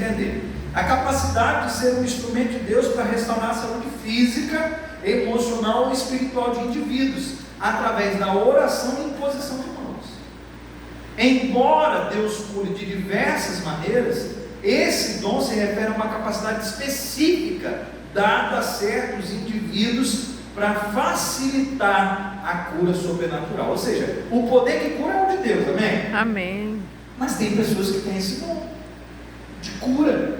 entender. A capacidade de ser um instrumento de Deus para restaurar a saúde física, emocional e espiritual de indivíduos, através da oração e imposição de mãos. Embora Deus cure de diversas maneiras, esse dom se refere a uma capacidade específica dada a certos indivíduos para facilitar a cura sobrenatural. Ou seja, o poder que cura é o de Deus, amém? Amém. Mas tem pessoas que têm esse dom de cura,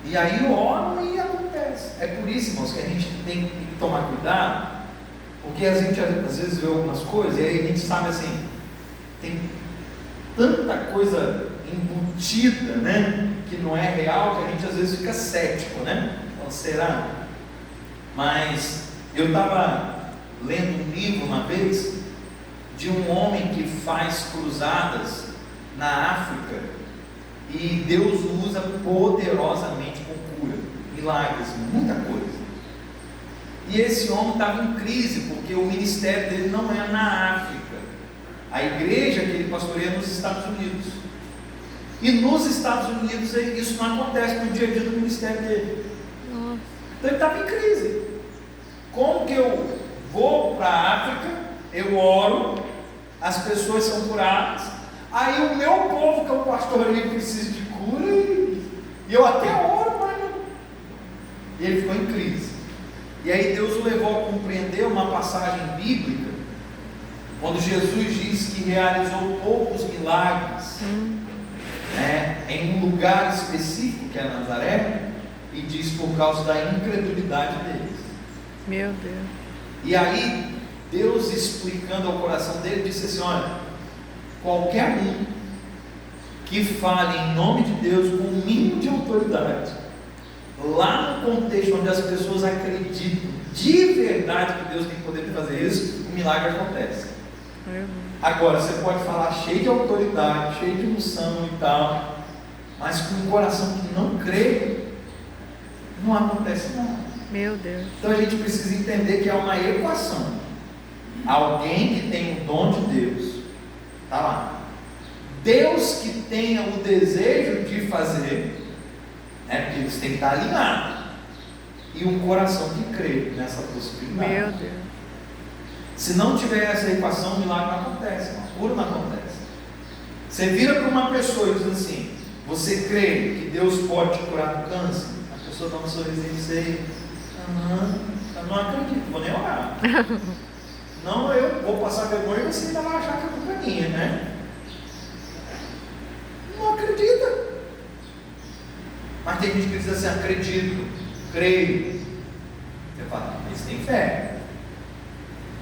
e aí oram e acontece. É por isso, irmãos, que a gente tem que tomar cuidado, porque a gente às vezes vê algumas coisas e aí a gente sabe assim, tem tanta coisa embutida, né, que não é real, que a gente às vezes fica cético, né? Então, será? Mas eu estava lendo um livro uma vez de um homem que faz cruzadas na África, e Deus o usa poderosamente com cura, milagres, muita coisa. E esse homem estava em crise, porque o ministério dele não é na África. A igreja que ele pastoreia é nos Estados Unidos. E nos Estados Unidos isso não acontece no dia a dia do ministério dele. Então ele estava em crise. Como que eu vou para a África, eu oro, as pessoas são curadas, aí o meu povo que eu pastoreio precisa de cura, e eu até oro, mas não. E ele ficou em crise. E aí Deus o levou a compreender uma passagem bíblica, quando Jesus diz que realizou poucos milagres, em um lugar específico, que é Nazaré, e diz por causa da incredulidade deles. Meu Deus. E aí Deus, explicando ao coração dele, disse assim: olha, qualquer um que fale em nome de Deus com um mínimo de autoridade, lá no contexto onde as pessoas acreditam de verdade que Deus tem poder de fazer isso, o milagre acontece. Agora, você pode falar cheio de autoridade, cheio de unção e tal, mas com um coração que não crê, não acontece nada. Meu Deus. Então a gente precisa entender que é uma equação. Alguém que tem o dom de Deus, está lá. Deus que tenha o desejo de fazer, porque eles têm que estar alinhados, e um coração que crê nessa possibilidade. Meu Deus. Se não tiver essa equação, o milagre não acontece, a cura não acontece. Você vira para uma pessoa e diz assim: você crê que Deus pode te curar do câncer? A pessoa dá um sorrisinho e diz: eu não acredito, vou nem orar. Não, eu vou passar vergonha e você ainda vai achar que a culpa é minha, né? Não acredita. Mas tem gente que diz assim: acredito, creio. Você fala: eles têm fé.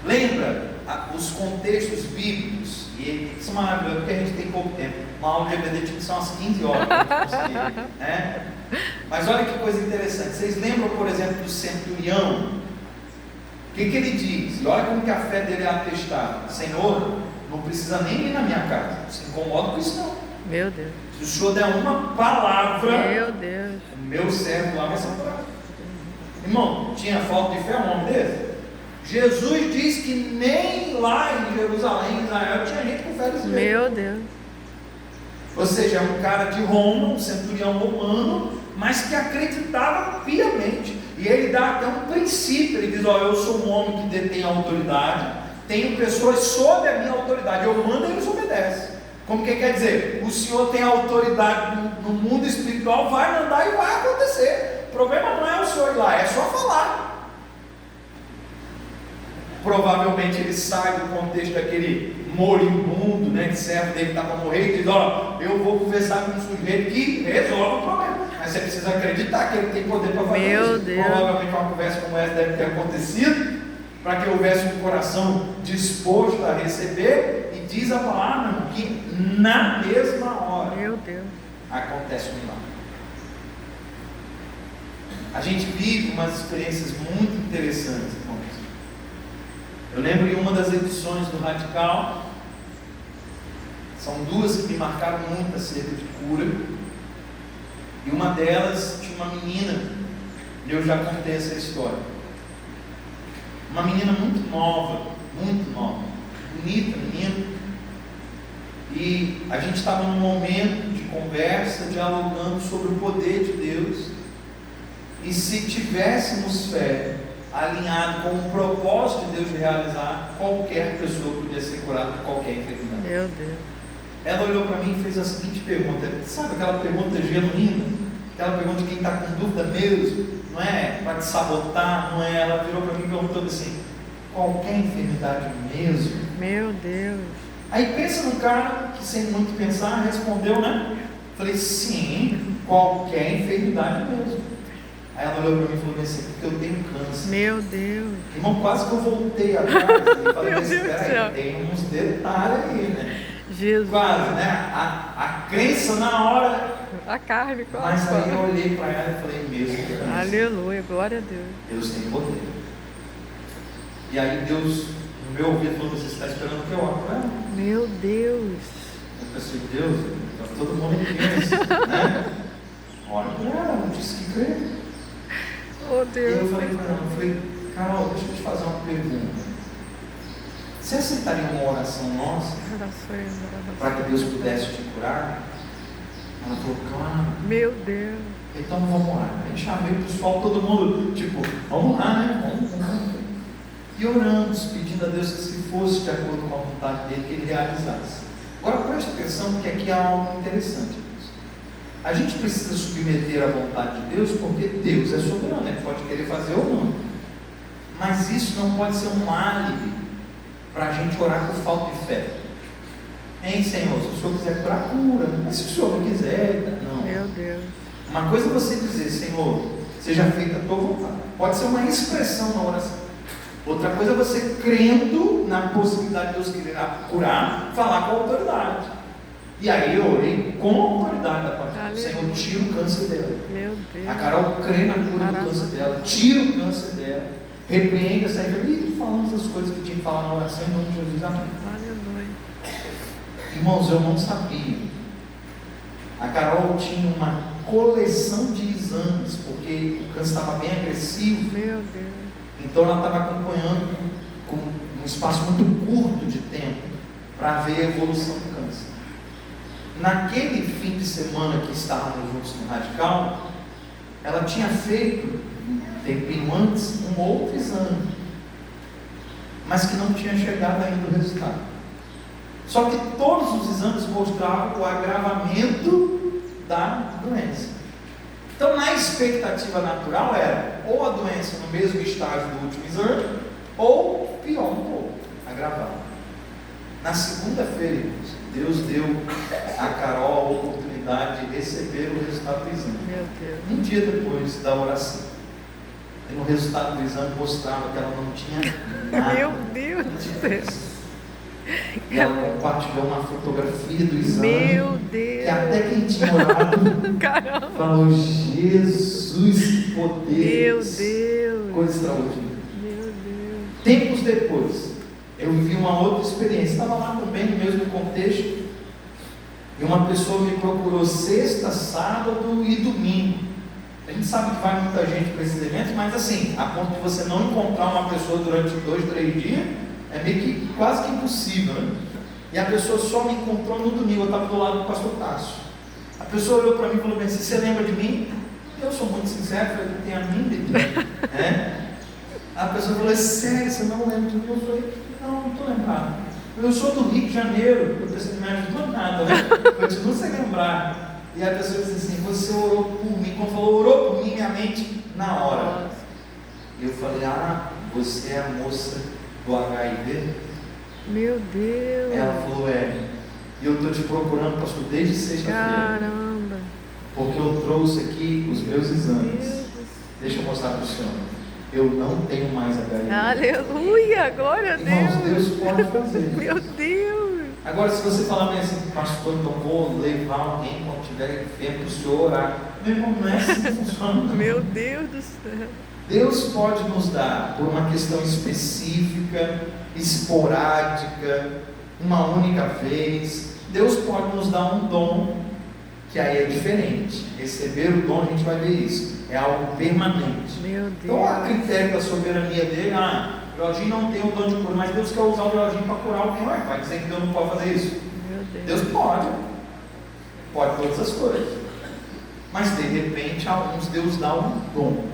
Lembra os contextos bíblicos, e são maravilhosos, porque a gente tem pouco tempo. Uma aula de EBD são umas 15 horas, né? Mas olha que coisa interessante. Vocês lembram, por exemplo, do centurião? O que ele diz? E olha como que a fé dele é atestada: Senhor, não precisa nem ir na minha casa, não se incomoda com isso não. Meu Deus. Se o Senhor der uma palavra, meu Deus, o meu servo lá vai ser curado. Irmão, tinha falta de fé um homem desse? Jesus diz que nem lá em Jerusalém, em Israel, tinha gente com fé desse jeito. Meu Deus. Ou seja, é um cara de Roma, um centurião romano, mas que acreditava piamente. E ele dá até um princípio. Ele diz: eu sou um homem que detém autoridade, tenho pessoas sob a minha autoridade, eu mando e eles obedecem. Como que quer dizer? O Senhor tem autoridade no mundo espiritual, vai mandar e vai acontecer. O problema não é o Senhor ir lá, é só falar. Provavelmente ele sai do contexto daquele moribundo, que servo dele está para morrer, e diz: eu vou conversar com um sujeito que resolve o problema. Mas você precisa acreditar que ele tem poder para fazer Meu isso. Deus. Provavelmente uma conversa como essa deve ter acontecido, para que houvesse um coração disposto a receber. E diz a palavra, irmão, que na mesma hora, meu Deus, acontece o milagre. A gente vive umas experiências muito interessantes, irmãos. Eu lembro de uma das edições do Radical, são duas que me marcaram muito acerca de cura, e uma delas tinha uma menina, e eu já contei essa história. Uma menina muito nova, bonita menina, e a gente estava num momento de conversa, dialogando sobre o poder de Deus. E se tivéssemos fé alinhado com o propósito de Deus de realizar, qualquer pessoa podia ser curada de qualquer enfermidade. Meu Deus. Ela olhou para mim e fez a seguinte pergunta, sabe aquela pergunta genuína? Aquela pergunta de quem está com dúvida mesmo, não é para te sabotar, não é? Ela virou para mim e perguntou assim, qualquer enfermidade mesmo? Meu Deus. Aí pensa no cara que sem muito pensar respondeu, né? Falei, sim, qualquer enfermidade mesmo. Aí ela olhou para mim e falou assim, porque eu tenho câncer. Meu Deus. Irmão, quase que eu voltei atrás e falei, Meu mas Deus do espera céu. aí, tem uns detalhes aí, né? Jesus. Quase, né? A crença na hora. A carne, Mas aí eu olhei para ela e falei, mesmo Deus, Aleluia, glória a Deus. Deus tem poder. E aí Deus, no meu ouvido, falou, você está esperando que eu ore para ela? Meu Deus. Eu pensei, Deus, está todo mundo em crença, né? Ora para ela, não disse que crê. Oh E Deus. eu falei para ela, Carol, deixa eu te fazer uma pergunta. Você aceitaria uma oração nossa para que Deus pudesse te curar? Ela falou, claro. Meu Deus. Então vamos lá. Aí chamei o pessoal, todo mundo, tipo, vamos lá, né? Vamos. E oramos, pedindo a Deus que se fosse de acordo com a vontade dele, que ele realizasse. Agora preste atenção, porque aqui há algo interessante. A gente precisa submeter à vontade de Deus, porque Deus é soberano, ele pode querer fazer ou não. Mas isso não pode ser um álibi para a gente orar por falta de fé. Hein, Senhor, se o Senhor quiser curar, cura. Mas se o Senhor não quiser, não. Meu Deus. Uma coisa é você dizer, Senhor, seja feita a tua vontade. Pode ser uma expressão na oração. Outra coisa é você crendo na possibilidade de Deus querer curar, falar com a autoridade. E aí eu orei com a autoridade da parte do Senhor, tira o câncer dela. Meu Deus. A Carol crê na cura do câncer dela, tira o câncer dela, repreende essa enfermidade. E falamos as coisas que tinha que falar na oração em nome de Jesus. Amém. Aleluia. Irmãos, eu não sabia. A Carol tinha uma coleção de exames, porque o câncer estava bem agressivo. Meu Deus. Então ela estava acompanhando com um espaço muito curto de tempo para ver a evolução do câncer. Naquele fim de semana que estávamos juntos no Radical, ela tinha feito, um tempinho antes, um outro exame, mas que não tinha chegado ainda o resultado. Só que todos os exames mostravam o agravamento da doença. Então, na expectativa natural era ou a doença no mesmo estágio do último exame, ou pior um pouco, agravada. Na segunda-feira, Deus deu a Carol a oportunidade de receber o resultado do exame. Meu Deus. Um dia depois da oração, e no resultado do exame mostrava que ela não tinha nada. Meu Deus do céu. E ela compartilhou uma fotografia do exame. Meu Deus. Que até quem tinha orado Caramba. falou, Jesus, que poder. Meu Deus. Coisa extraordinária. Meu Deus. Tempos depois, eu vivi uma outra experiência. Estava lá também no mesmo contexto. E uma pessoa me procurou sexta, sábado e domingo. A gente sabe que vai muita gente para esses eventos, mas assim, a ponto de você não encontrar uma pessoa durante 2, 3 dias, é meio que quase que impossível, né? E a pessoa só me encontrou no domingo. Eu estava do lado do pastor Tássio. A pessoa olhou para mim e falou assim, você lembra de mim? Eu sou muito sincero, falei, tem a mim de mim, né? A pessoa falou, sério, você não lembra de mim? Eu falei, não estou lembrado. Eu sou do Rio de Janeiro. Eu pensei, não me ajudou nada, né? Continuo sem lembrar. E a pessoa disse assim, você orou por mim. Quando falou, orou por mim, minha mente, na hora. E eu falei, você é a moça do HIV? Meu Deus. Ela falou, e eu estou te procurando, pastor, desde sexta-feira. Caramba. Porque eu trouxe aqui os meus exames. Meu Deus. Deixa eu mostrar para o senhor. Eu não tenho mais HIV. Aleluia, glória a Deus. Irmãos, Deus pode fazer. Meu Deus. Agora, se você falar bem assim, pastor, então vou levar alguém quando estiver enfermo para o senhor orar. Meu irmão, não é assim que funciona. Não. Meu Deus do céu. Deus pode nos dar, por uma questão específica, esporádica, uma única vez. Deus pode nos dar um dom, que aí é diferente. Receber o dom, a gente vai ver isso. É algo permanente. Meu Deus. Então, a critério da soberania dele, o Jorginho não tem o dom de cura, mas Deus quer usar o Jorginho para curar alguém. Vai dizer que Deus não pode fazer isso? Meu Deus. Deus pode. Pode todas as coisas. Mas de repente, a alguns Deus dá um dom.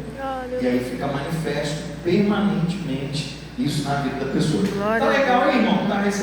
E aí fica manifesto permanentemente isso na vida da pessoa. Glória Tá a legal Deus. aí, irmão? Tá recebendo?